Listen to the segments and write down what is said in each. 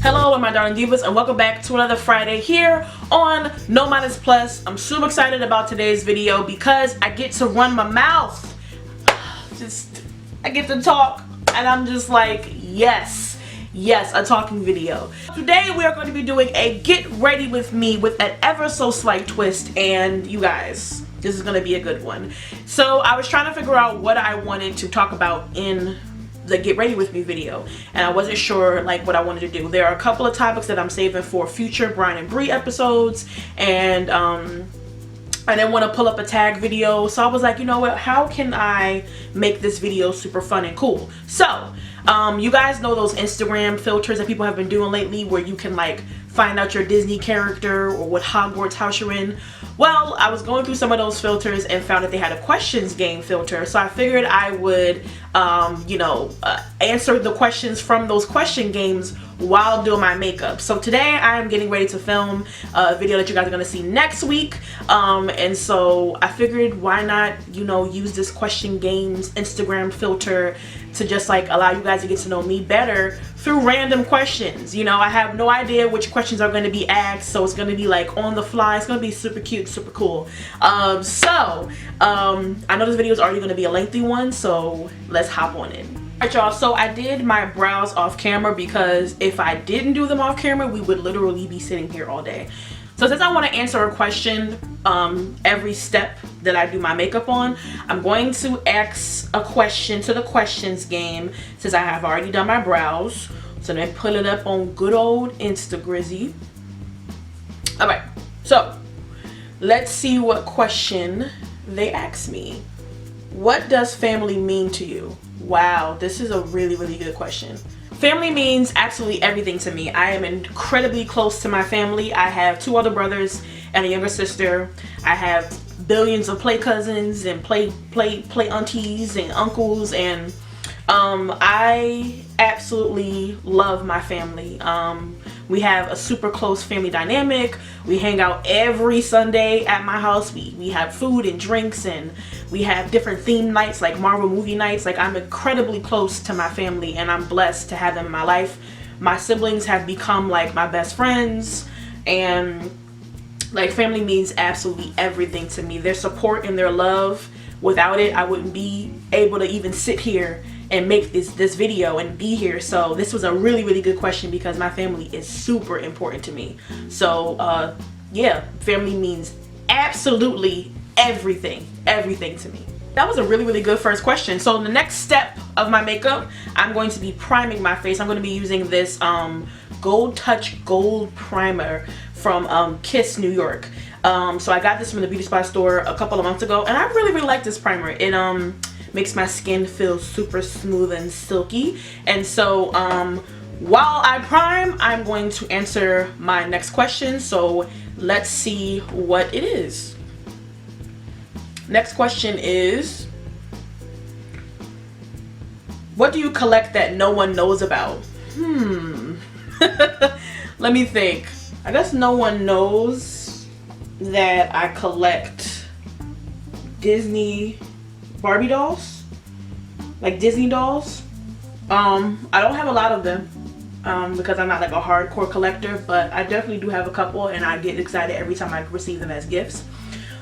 Hello, my darling divas, and welcome back to another Friday here on No Modest Plus. I'm super excited about today's video because I get to run my mouth. I get to talk, and I'm just like, yes, a talking video. Today we are going to be doing a get ready with me with an ever so slight twist, and you guys, this is going to be a good one. So I was trying to figure out what I wanted to talk about in the get ready with me video, and I wasn't sure like what I wanted to do. There are a couple of topics that I'm saving for future Brian and Bree episodes, and I didn't want to pull up a tag video, so I was like, you know what, how can I make this video super fun and cool? So you guys know those Instagram filters that people have been doing lately where you can like find out your Disney character or what Hogwarts house you're in. Well, I was going through some of those filters and found that they had a questions game filter, so I figured I would answer the questions from those question games while doing my makeup. So today I am getting ready to film a video that you guys are going to see next week, and so I figured why not use this question games Instagram filter to just like allow you guys to get to know me better through random questions. I have no idea which questions are going to be asked, so it's going to be like on the fly. It's going to be super cute, super cool. I know this video is already going to be a lengthy one, so let's hop on in. Alright y'all, so I did my brows off camera because if I didn't do them off camera, we would literally be sitting here all day. So since I want to answer a question every step that I do my makeup on, I'm going to ask a question to the questions game since I have already done my brows. So let me pull it up on good old Instagrizzy. Alright, so let's see what question they asked me. What does family mean to you? Wow, this is a really good question. Family means absolutely everything to me. I am incredibly close to my family. I have 2 older brothers and a younger sister. I have billions of play cousins and play aunties and uncles, and I absolutely love my family. We have a super close family dynamic. We hang out every Sunday at my house. We have food and drinks, and we have different theme nights like Marvel movie nights. Like, I'm incredibly close to my family, and I'm blessed to have them in my life. My siblings have become like my best friends, and like family means absolutely everything to me. Their support and their love, without it I wouldn't be able to even sit here and make this video and be here. So this was a really good question because my family is super important to me. So yeah, family means absolutely everything to me. That was a really good first question. So the next step of my makeup, I'm going to be priming my face. I'm going to be using this Gold Touch Gold Primer from Kiss New York. So I got this from the beauty supply store a couple of months ago, and I really like this primer. It makes my skin feel super smooth and silky. And so while I prime, I'm going to answer my next question. So let's see what it is. Next question is, what do you collect that no one knows about? Let me think. I guess no one knows that I collect Disney Barbie dolls, like Disney dolls. I don't have a lot of them because I'm not like a hardcore collector, but I definitely do have a couple, and I get excited every time I receive them as gifts.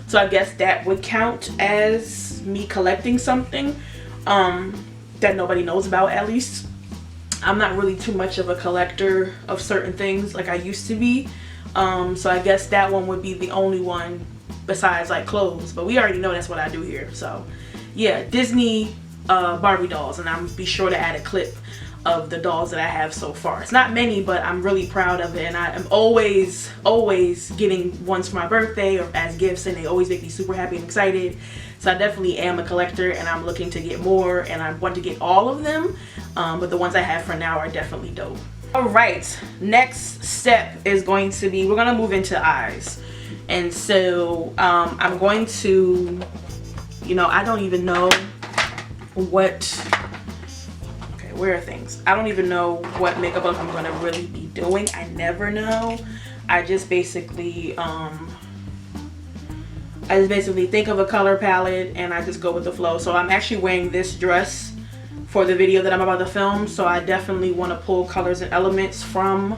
So I guess that would count as me collecting something that nobody knows about, at least. I'm not really too much of a collector of certain things like I used to be. So I guess that one would be the only one besides like clothes, but we already know that's what I do here. So yeah, Disney Barbie dolls, and I'm be sure to add a clip of the dolls that I have so far. It's not many, but I'm really proud of it, and I am always getting ones for my birthday or as gifts, and they always make me super happy and excited. So I definitely am a collector, and I'm looking to get more, and I want to get all of them, but the ones I have for now are definitely dope. Alright, next step is going to be, we're going to move into eyes. And so I'm going to, I don't even know what, okay, where are things? I don't even know what makeup look I'm going to really be doing. I never know. I just basically think of a color palette and I just go with the flow. So I'm actually wearing this dress for the video that I'm about to film, so I definitely want to pull colors and elements from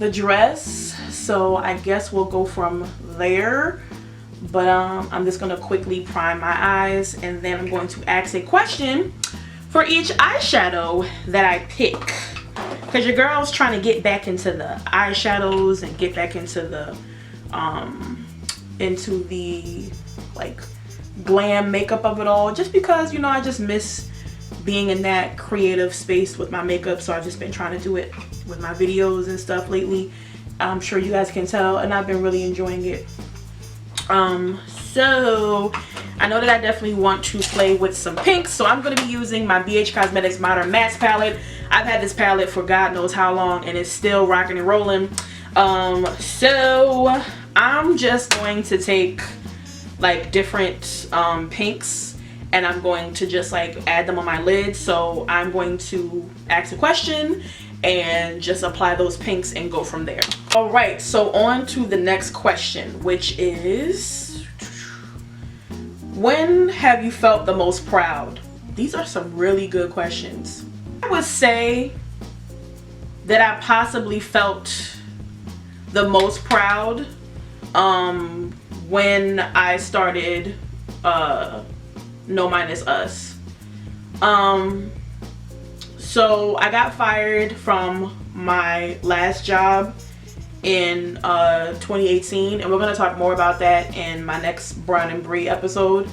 the dress, so I guess we'll go from there. But I'm just gonna quickly prime my eyes, and then I'm going to ask a question for each eyeshadow that I pick, because your girl's trying to get back into the eyeshadows and get back into the like glam makeup of it all, just because, you know, I just miss being in that creative space with my makeup. So I've just been trying to do it with my videos and stuff lately. I'm sure you guys can tell, and I've been really enjoying it. So I know that I definitely want to play with some pinks, so I'm going to be using my BH Cosmetics Modern Mattes palette. I've had this palette for God knows how long, and it's still rocking and rolling. So I'm just going to take like different pinks, and I'm going to just like add them on my lid. So I'm going to ask a question and just apply those pinks and go from there. All right, so on to the next question, which is, when have you felt the most proud? These are some really good questions. I would say that I possibly felt the most proud when I started No Minus Us. So I got fired from my last job in 2018, and we're going to talk more about that in my next Brown and Brie episode.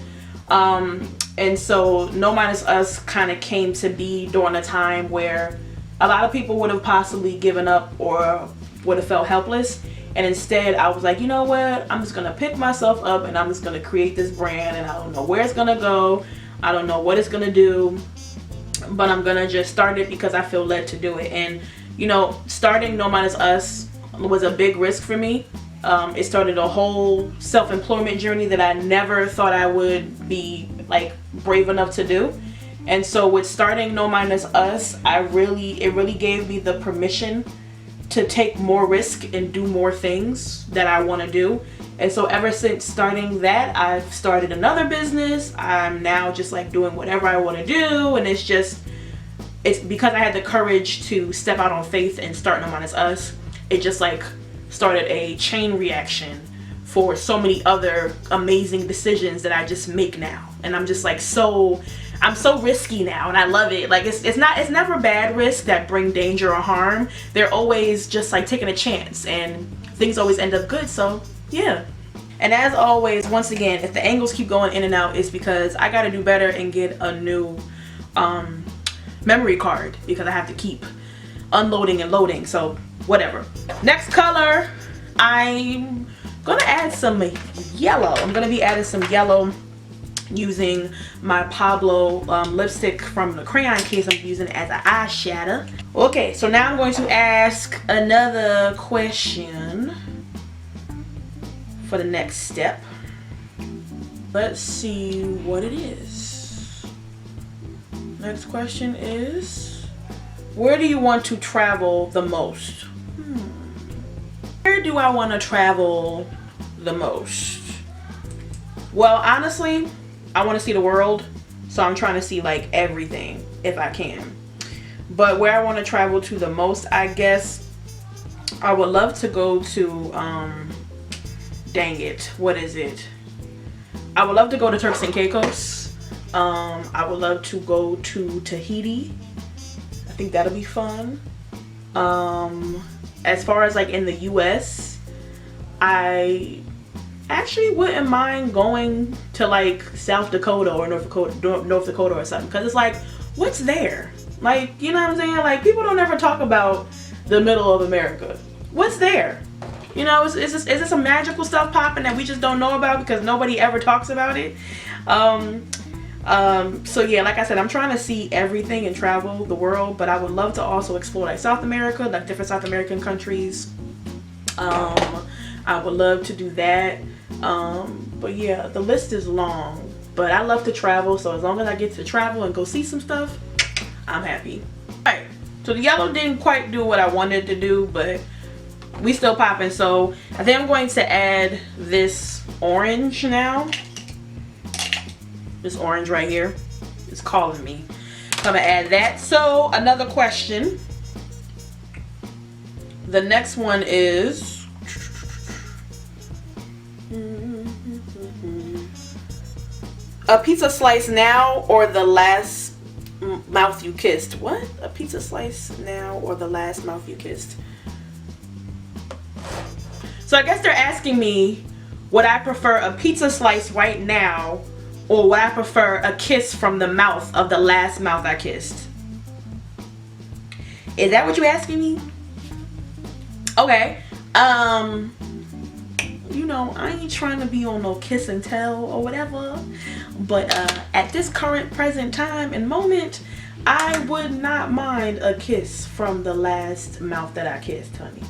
And so No Minus Us kind of came to be during a time where a lot of people would have possibly given up or would have felt helpless, and instead I was like, you know what, I'm just gonna pick myself up and I'm just gonna create this brand, and I don't know where it's gonna go, I don't know what it's gonna do, but I'm gonna just start it because I feel led to do it. And you know, starting No Minus Us was a big risk for me. It started a whole self-employment journey that I never thought I would be like brave enough to do. And so with starting No Minus Us, it really gave me the permission to take more risk and do more things that I want to do. And so ever since starting that, I've started another business. I'm now just like doing whatever I want to do, and it's because I had the courage to step out on faith and start No Minus Us. It just like started a chain reaction for so many other amazing decisions that I just make now. And I'm just like I'm so risky now, and I love it. Like it's never bad risk that bring danger or harm. They're always just like taking a chance, and things always end up good. So yeah. And as always, once again, if the angles keep going in and out, it's because I got to do better and get a new memory card, because I have to keep unloading and loading. So whatever. Next color, I'm gonna add some yellow. I'm gonna be adding some yellow using my Pablo lipstick from the crayon case I'm using as an eyeshadow. Okay, so now I'm going to ask another question for the next step. Let's see what it is. Next question is, where do you want to travel the most? Where do I want to travel the most? Well, honestly, I want to see the world, so I'm trying to see like everything if I can. But where I want to travel to the most, I guess I would love to go to dang it, what is it? I would love to go to Turks and Caicos. I would love to go to Tahiti. I think that'll be fun. As far as like in the US, I actually wouldn't mind going to like South Dakota or North Dakota or something, because it's like, what's there? Like, you know what I'm saying? Like, people don't ever talk about the middle of America. What's there? You know, is this some magical stuff popping that we just don't know about because nobody ever talks about it? So yeah, like I said, I'm trying to see everything and travel the world, but I would love to also explore like South America, like different South American countries. I would love to do that. But yeah, the list is long, but I love to travel, so as long as I get to travel and go see some stuff, I'm happy. Alright, so the yellow didn't quite do what I wanted to do, but we still popping. So I think I'm going to add this orange now. This orange right here is calling me. I'm gonna add that. So another question, The next one is a pizza slice now or the last mouth you kissed. What? A pizza slice now or the last mouth you kissed? So I guess they're asking me, would I prefer a pizza slice right now or would I prefer a kiss from the mouth of the last mouth I kissed? Is that what you're asking me? Okay. You know, I ain't trying to be on no kiss and tell or whatever, but at this current present time and moment, I would not mind a kiss from the last mouth that I kissed, honey.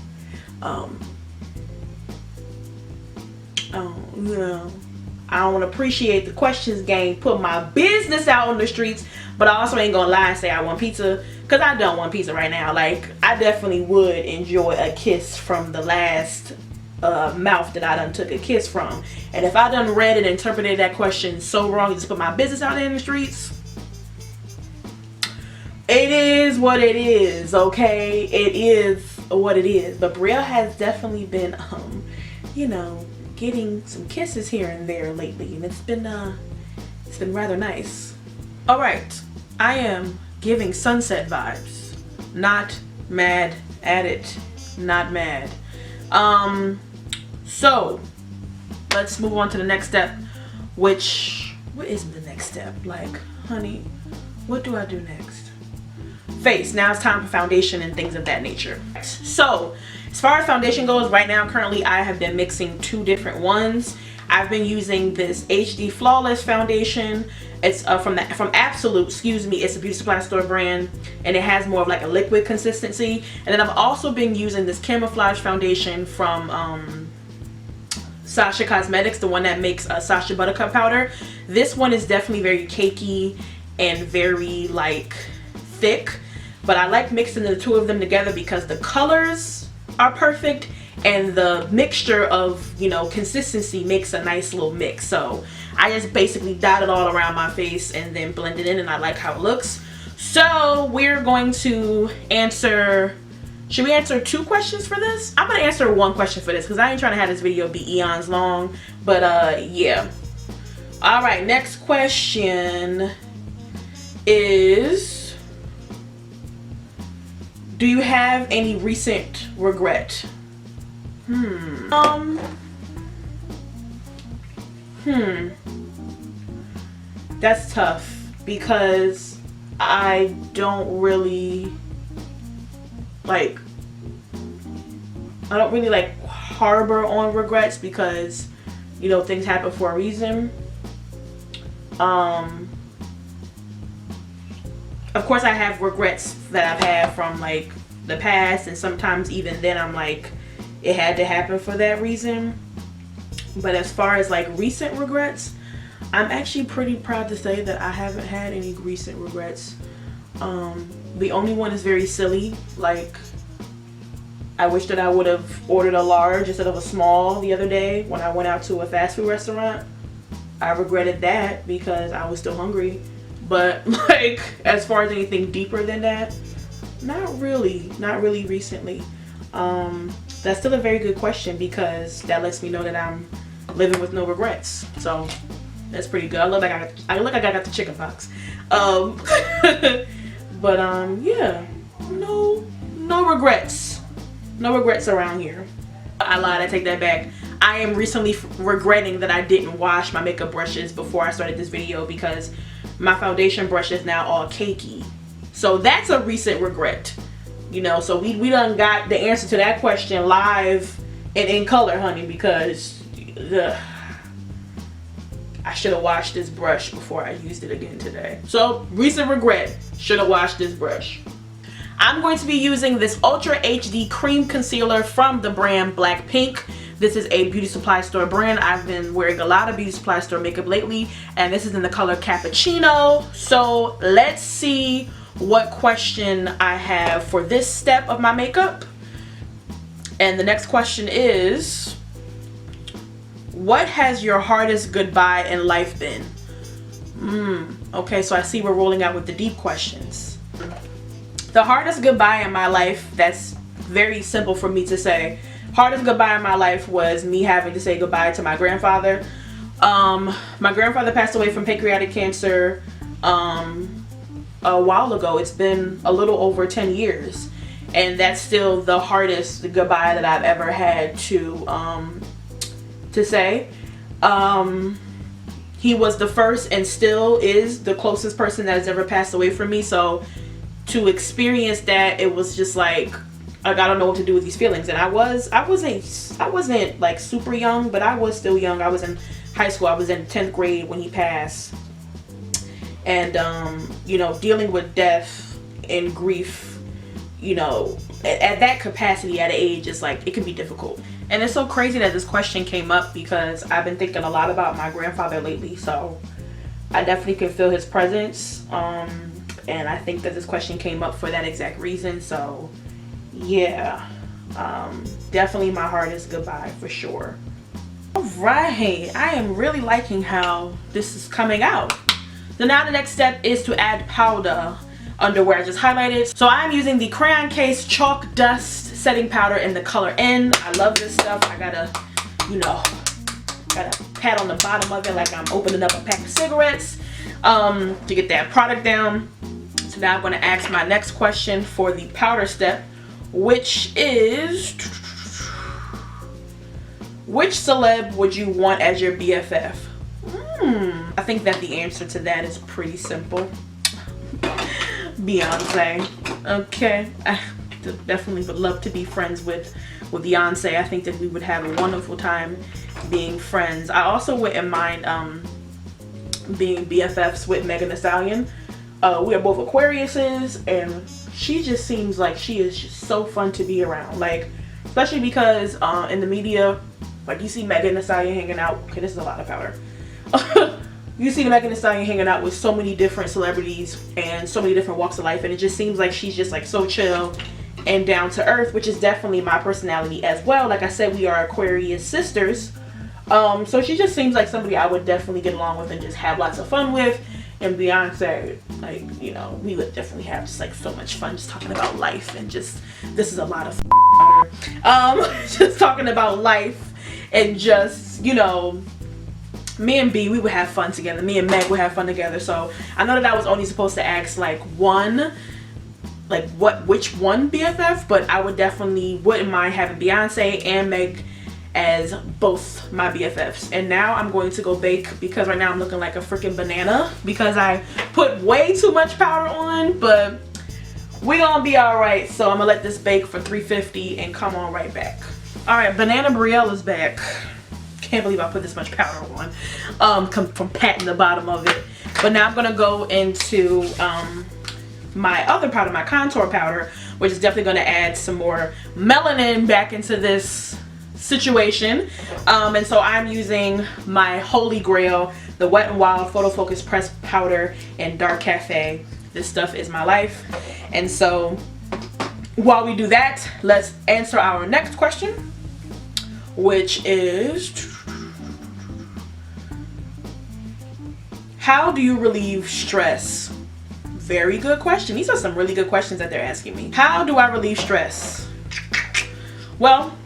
Yeah. I don't appreciate the questions game, put my business out on the streets, but I also ain't gonna lie and say I want pizza, because I don't want pizza right now. Like, I definitely would enjoy a kiss from the last mouth that I done took a kiss from. And if I done read and interpreted that question so wrong, just put my business out there in the streets, it is what it is, okay? It is what it is. But Brielle has definitely been, you know, getting some kisses here and there lately, and it's been rather nice. All right, I am giving sunset vibes. Not mad at it. Not mad. So let's move on to the next step, which, what is the next step? Like, honey, what do I do next? Face. Now it's time for foundation and things of that nature. So as far as foundation goes, right now currently I have been mixing two different ones. I've been using this HD Flawless foundation. It's from Absolute, excuse me. It's a beauty supply store brand, and it has more of like a liquid consistency. And then I've also been using this Camouflage foundation from Sasha Cosmetics, the one that makes Sasha Buttercup powder. This one is definitely very cakey and very like thick, but I like mixing the two of them together because the colors are perfect and the mixture of, you know, consistency makes a nice little mix. So I just basically dot it all around my face and then blend it in, and I like how it looks. So we're going to answer, should we answer 2 questions for this? I'm gonna answer 1 question for this because I ain't trying to have this video be eons long, but yeah. All right, next question is, do you have any recent regret? That's tough because I don't really like harbor on regrets because, you know, things happen for a reason. Of course I have regrets that I've had from like the past, and sometimes even then I'm like, it had to happen for that reason. But as far as like recent regrets, I'm actually pretty proud to say that I haven't had any recent regrets. The only one is very silly. Like, I wish that I would have ordered a large instead of a small the other day when I went out to a fast food restaurant. I regretted that because I was still hungry. But like, as far as anything deeper than that, not really recently. That's still a very good question because that lets me know that I'm living with no regrets. So that's pretty good. I look like I got the chicken pox. But yeah, no regrets. No regrets around here. I lied, I take that back. I am recently regretting that I didn't wash my makeup brushes before I started this video because my foundation brush is now all cakey. So that's a recent regret. You know, so we done got the answer to that question live and in color, honey, because I should have washed this brush before I used it again today. So recent regret, should have washed this brush. I'm going to be using this Ultra HD Cream Concealer from the brand Blackpink. This is a beauty supply store brand. I've been wearing a lot of beauty supply store makeup lately, and this is in the color Cappuccino. So let's see what question I have for this step of my makeup. And the next question is, what has your hardest goodbye in life been? Okay, so I see we're rolling out with the deep questions. The hardest goodbye in my life that's very simple for me to say. Hardest goodbye in my life was me having to say goodbye to my grandfather. My grandfather passed away from pancreatic cancer a while ago. It's been a little over 10 years, and that's still the hardest goodbye that I've ever had to say. He was the first and still is the closest person that has ever passed away from me, so to experience that, it was just like I don't know what to do with these feelings. And I wasn't like super young, but I was still young. I was in high school. I was in 10th grade when he passed. And you know, dealing with death and grief, you know, at that capacity, at an age, is like, it can be difficult. And it's so crazy that this question came up because I've been thinking a lot about my grandfather lately, so I definitely can feel his presence. And I think that this question came up for that exact reason. So yeah, definitely my hardest goodbye for sure. All right, I am really liking how this is coming out. So now the next step is to add powder under where I just highlighted. So I'm using the Crayon Case Chalk Dust Setting Powder in the color N. I love this stuff. I gotta, you know, gotta pat on the bottom of it like I'm opening up a pack of cigarettes to get that product down. So now I'm gonna ask my next question for the powder step, which is, which celeb would you want as your BFF? I think that the answer to that is pretty simple. Beyonce. Okay, I definitely would love to be friends with Beyonce. I think that we would have a wonderful time being friends. I also wouldn't mind being BFFs with Megan Thee Stallion. We are both Aquariuses, and she just seems like she is just so fun to be around. Like, especially because in the media, like, you see Megan Thee Stallion hanging out. Okay, this is a lot of powder. You see Megan Thee Stallion hanging out with so many different celebrities and so many different walks of life, and it just seems like she's just like so chill and down to earth, which is definitely my personality as well. Like I said, we are Aquarius sisters, so she just seems like somebody I would definitely get along with and just have lots of fun with. And Beyonce, like, you know, we would definitely have just like so much fun just talking about life, and just, this is a lot of just talking about life, and just, you know, me and B, we would have fun together. Me and Meg would have fun together. So I know that I was only supposed to ask like one, like which one BFF, but I would definitely wouldn't mind having Beyonce and Meg as both my BFFs. And now I'm going to go bake, because right now I'm looking like a freaking banana because I put way too much powder on, but we're gonna be all right. So I'm gonna let this bake for 350 and come on right back. All right, Banana Brielle is back. Can't believe I put this much powder on from patting the bottom of it. But now I'm gonna go into my other powder, my contour powder, which is definitely gonna add some more melanin back into this situation. And so I'm using my holy grail, the Wet n Wild Photo Focus Pressed Powder in Dark Cafe. This stuff is my life. And so while we do that, let's answer our next question, which is, how do you relieve stress? Very good question. These are some really good questions that they're asking me. How do I relieve stress? Well,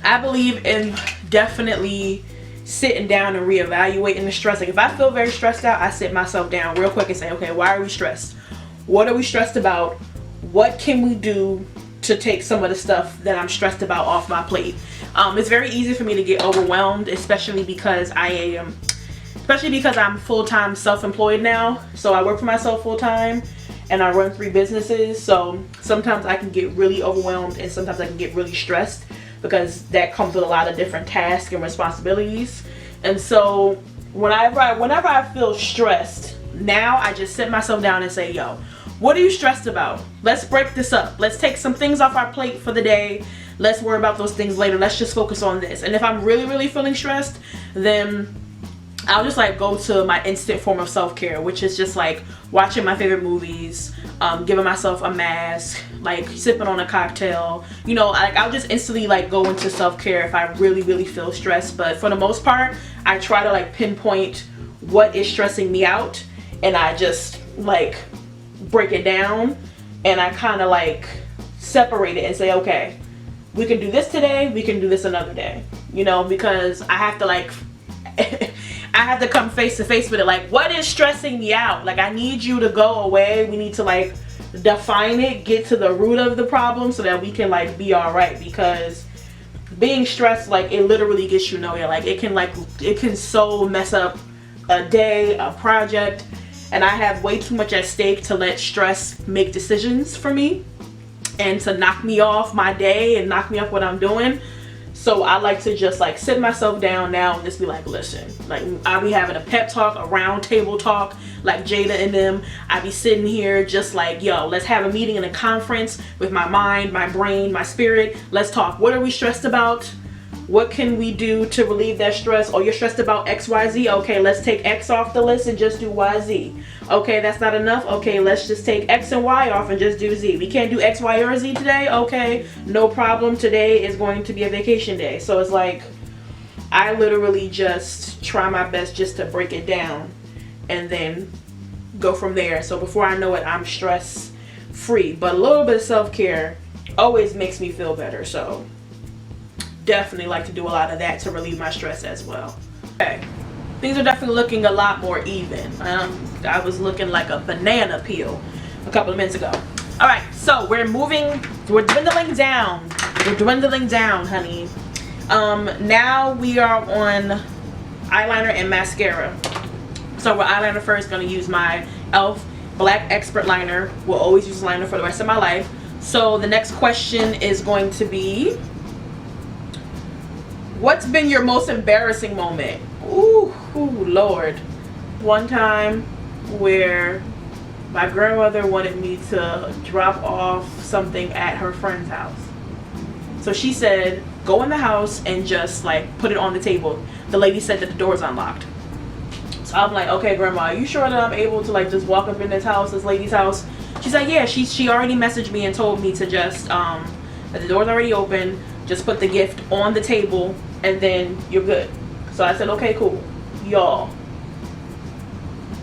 I believe in definitely sitting down and reevaluating the stress. Like, if I feel very stressed out, I sit myself down real quick and say, okay, why are we stressed? What are we stressed about? What can we do to take some of the stuff that I'm stressed about off my plate? It's very easy for me to get overwhelmed, especially because I'm full-time self-employed now. So I work for myself full-time and I run 3 businesses. So sometimes I can get really overwhelmed and sometimes I can get really stressed, because that comes with a lot of different tasks and responsibilities. And so whenever I feel stressed, now I just sit myself down and say, yo, what are you stressed about? Let's break this up. Let's take some things off our plate for the day. Let's worry about those things later. Let's just focus on this. And if I'm really, really feeling stressed, then I'll just like go to my instant form of self-care, which is just like watching my favorite movies, giving myself a mask, like sipping on a cocktail. You know, like I'll just instantly like go into self-care if I really, really feel stressed. But for the most part, I try to like pinpoint what is stressing me out, and I just like break it down, and I kind of like separate it and say, okay, we can do this today, we can do this another day, you know, because I have to like I have to come face to face with it. Like, what is stressing me out? Like, I need you to go away. We need to like define it, get to the root of the problem so that we can like be all right, because being stressed, like, it literally gets you nowhere. Like, it can so mess up a day, a project, and I have way too much at stake to let stress make decisions for me and to knock me off my day and knock me off what I'm doing. So I like to just like sit myself down now and just be like, listen, like, I'll be having a pep talk, a round table talk, like Jada and them. I be sitting here just like, yo, let's have a meeting and a conference with my mind, my brain, my spirit. Let's talk. What are we stressed about? What can we do to relieve that stress? Oh, you're stressed about XYZ? Okay, let's take X off the list and just do YZ. Okay, that's not enough? Okay, let's just take X and Y off and just do Z. We can't do X, Y, or Z today? Okay, no problem. Today is going to be a vacation day. So it's like, I literally just try my best just to break it down and then go from there. So before I know it, I'm stress free. But a little bit of self-care always makes me feel better. So definitely like to do a lot of that to relieve my stress as well. Okay, things are definitely looking a lot more even. I was looking like a banana peel a couple of minutes ago. All right, so we're dwindling down. We're dwindling down, honey. Now we are on eyeliner and mascara. So with eyeliner first, gonna use my e.l.f. Black Expert Liner. Will always use liner for the rest of my life. So the next question is going to be, what's been your most embarrassing moment? Ooh, Lord. One time where my grandmother wanted me to drop off something at her friend's house. So she said, go in the house and just like put it on the table. The lady said that the door's unlocked. So I'm like, okay, grandma, are you sure that I'm able to like just walk up in this house, this lady's house? She's like, yeah, she already messaged me and told me to just, that the door's already open. Just put the gift on the table and then you're good. So I said, okay, cool. Y'all,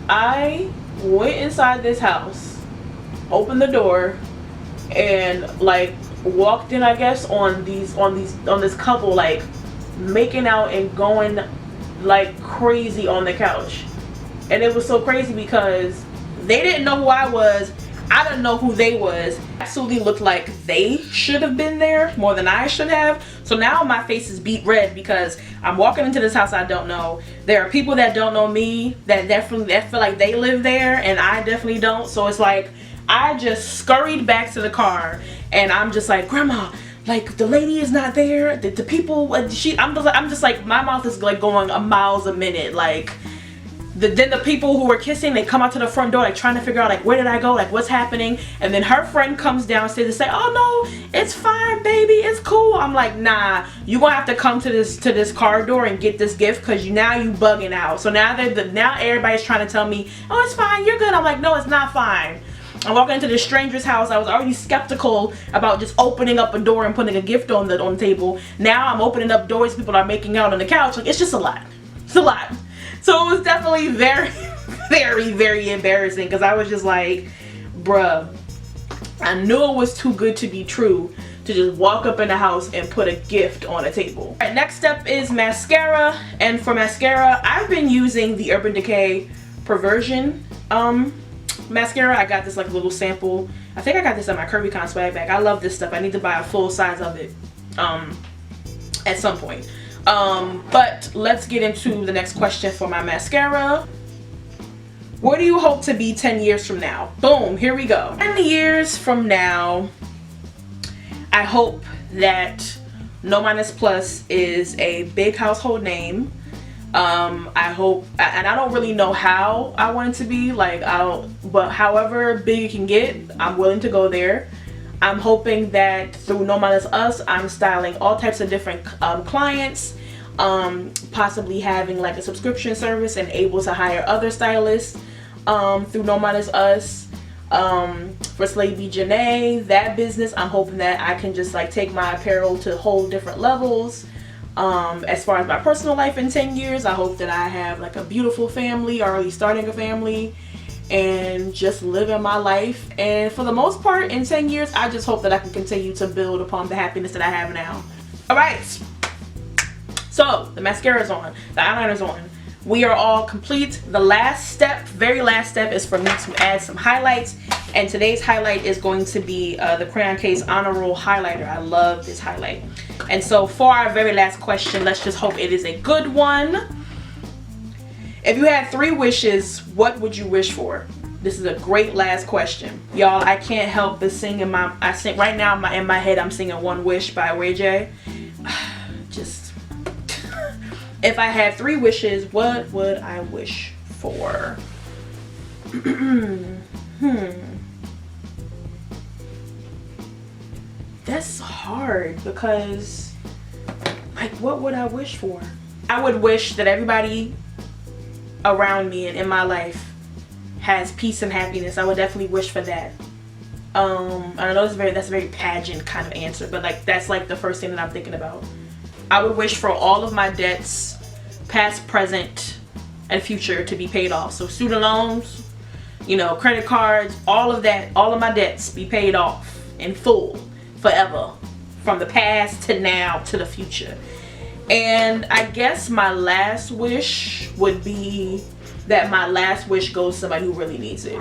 I went inside this house, opened the door, and like walked in, I guess, on this couple like making out and going like crazy on the couch. And it was so crazy because they didn't know who I was. I didn't know who they was. Absolutely looked like they should have been there more than I should have. So now my face is beet red because I'm walking into this house I don't know. There are people that don't know me that feel like they live there, and I definitely don't. So it's like I just scurried back to the car and I'm just like, grandma, like the lady is not there. The people, I'm just like, my mouth is like going a miles a minute. Like then the people who were kissing, they come out to the front door like trying to figure out like, where did I go, like what's happening? And then her friend comes downstairs and say, oh no, it's fine baby, it's cool. I'm like, nah, you gonna have to come to this car door and get this gift because now you bugging out. So now everybody's trying to tell me, oh it's fine, you're good. I'm like, no, it's not fine. I'm walking into this stranger's house. I was already skeptical about just opening up a door and putting a gift on the table. Now I'm opening up doors, people are making out on the couch. Like, it's just a lot. It's a lot. So it was definitely very, very, very embarrassing because I was just like, bruh, I knew it was too good to be true to just walk up in the house and put a gift on a table. All right, next step is mascara. And for mascara, I've been using the Urban Decay Perversion mascara. I got this like little sample. I think I got this at my Curvycon swag bag. I love this stuff. I need to buy a full size of it at some point. But let's get into the next question for my mascara. Where do you hope to be 10 years from now? Boom, here we go. 10 years from now, I hope that No Minus Plus is a big household name. I hope, and I don't really know how I want it to be, like, but however big it can get, I'm willing to go there. I'm hoping that through No Minus Us, I'm styling all types of different clients, possibly having like a subscription service and able to hire other stylists through No Minus Us. For Slay B Janae, that business, I'm hoping that I can just like take my apparel to whole different levels. As far as my personal life in 10 years, I hope that I have like a beautiful family, or at least starting a family, and just living my life. And for the most part, in 10 years, I just hope that I can continue to build upon the happiness that I have now. All right, so the mascara is on, the eyeliner is on. We are all complete. The last step, very last step, is for me to add some highlights. And today's highlight is going to be the Crayon Case Honor Roll highlighter. I love this highlight. And so for our very last question, let's just hope it is a good one. If you had 3 wishes, what would you wish for? This is a great last question. Y'all, I can't help but sing right now in my head, I'm singing One Wish by Ray J. Just, if I had 3 wishes, what would I wish for? That's hard because, like, what would I wish for? I would wish that everybody around me and in my life has peace and happiness. I would definitely wish for that. I know that's a very pageant kind of answer, but like that's like the first thing that I'm thinking about. I would wish for all of my debts, past, present, and future, to be paid off. So student loans, you know, credit cards, all of that, all of my debts be paid off in full, forever, from the past to now to the future. And I guess my last wish would be that my last wish goes to somebody who really needs it.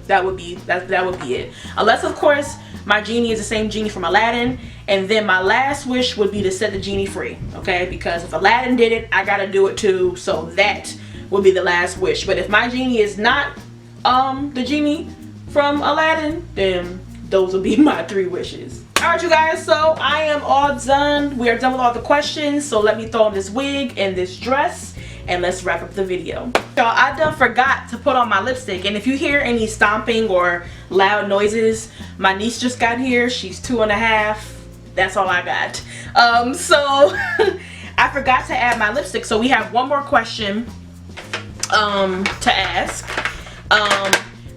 That would be it. Unless, of course, my genie is the same genie from Aladdin, and then my last wish would be to set the genie free, okay? Because if Aladdin did it, I gotta do it too, so that would be the last wish. But if my genie is not the genie from Aladdin, then those will be my 3 wishes. Alright, you guys, so I am all done. We are done with all the questions, so let me throw on this wig and this dress, and let's wrap up the video. Y'all, I done forgot to put on my lipstick, and if you hear any stomping or loud noises, my niece just got here. She's 2.5. That's all I got. So I forgot to add my lipstick, so we have one more question to ask.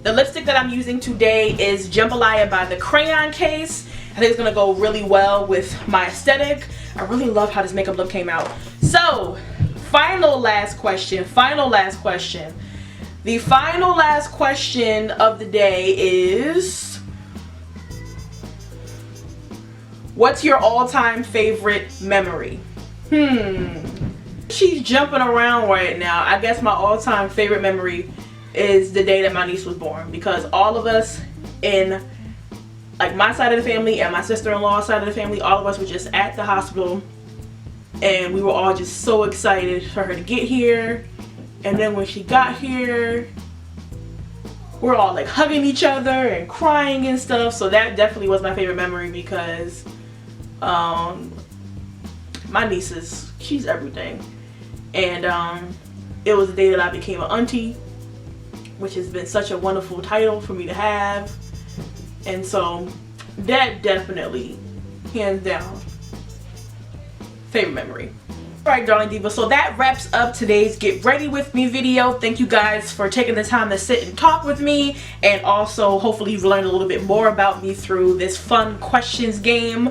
The lipstick that I'm using today is Jambalaya by the Crayon Case. I think it's gonna go really well with my aesthetic. I really love how this makeup look came out. So, final last question. The final last question of the day is, what's your all-time favorite memory? She's jumping around right now. I guess my all-time favorite memory is the day that my niece was born, because all of us in like my side of the family and my sister-in-law's side of the family, all of us were just at the hospital, and we were all just so excited for her to get here. And then when she got here, we're all like hugging each other and crying and stuff. So that definitely was my favorite memory, because my niece she's everything. And it was the day that I became an auntie, which has been such a wonderful title for me to have. And so that definitely, hands down, favorite memory. Alright, darling diva, so that wraps up today's Get Ready With Me video. Thank you guys for taking the time to sit and talk with me, and also hopefully you've learned a little bit more about me through this fun questions game.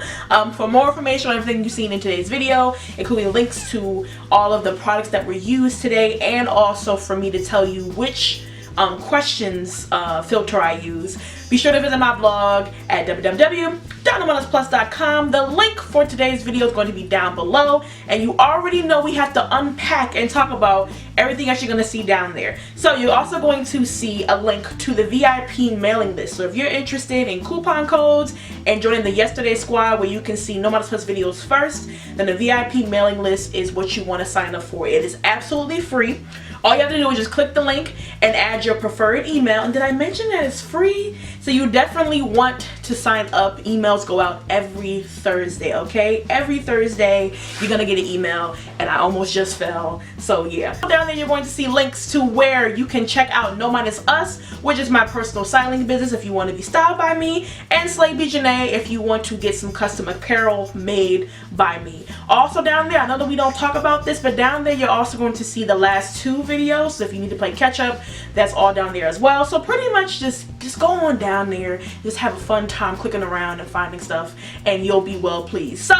For more information on everything you've seen in today's video, including links to all of the products that were used today, and also for me to tell you which questions filter I use, be sure to visit my blog at www.nomodelsplus.com. The link for today's video is going to be down below, and you already know we have to unpack and talk about everything that you're going to see down there. So you're also going to see a link to the VIP mailing list. So if you're interested in coupon codes and joining the Yesterday Squad, where you can see No Models Plus videos first, then the VIP mailing list is what you want to sign up for. It is absolutely free. All you have to do is just click the link and add your preferred email. And did I mention that it's free? So you definitely want to sign up. Emails go out every Thursday, okay? Every Thursday you're gonna get an email, and I almost just fell. So yeah. Down there you're going to see links to where you can check out No Minus Us, which is my personal styling business if you want to be styled by me, and Slay B Janae if you want to get some custom apparel made by me. Also down there, I know that we don't talk about this, but down there you're also going to see the last 2 videos video. So if you need to play catch up, that's all down there as well. So pretty much just go on down there, just have a fun time clicking around and finding stuff, and you'll be well pleased. So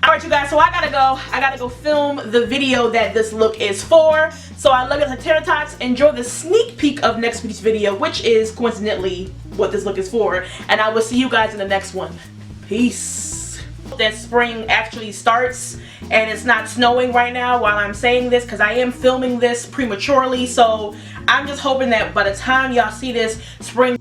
alright you guys, so I gotta go film the video that this look is for. So I love you Triceratops. Enjoy the sneak peek of next week's video, which is coincidentally what this look is for, and I will see you guys in the next one. Peace. That spring actually starts and it's not snowing right now while I'm saying this, because I am filming this prematurely, so I'm just hoping that by the time y'all see this, spring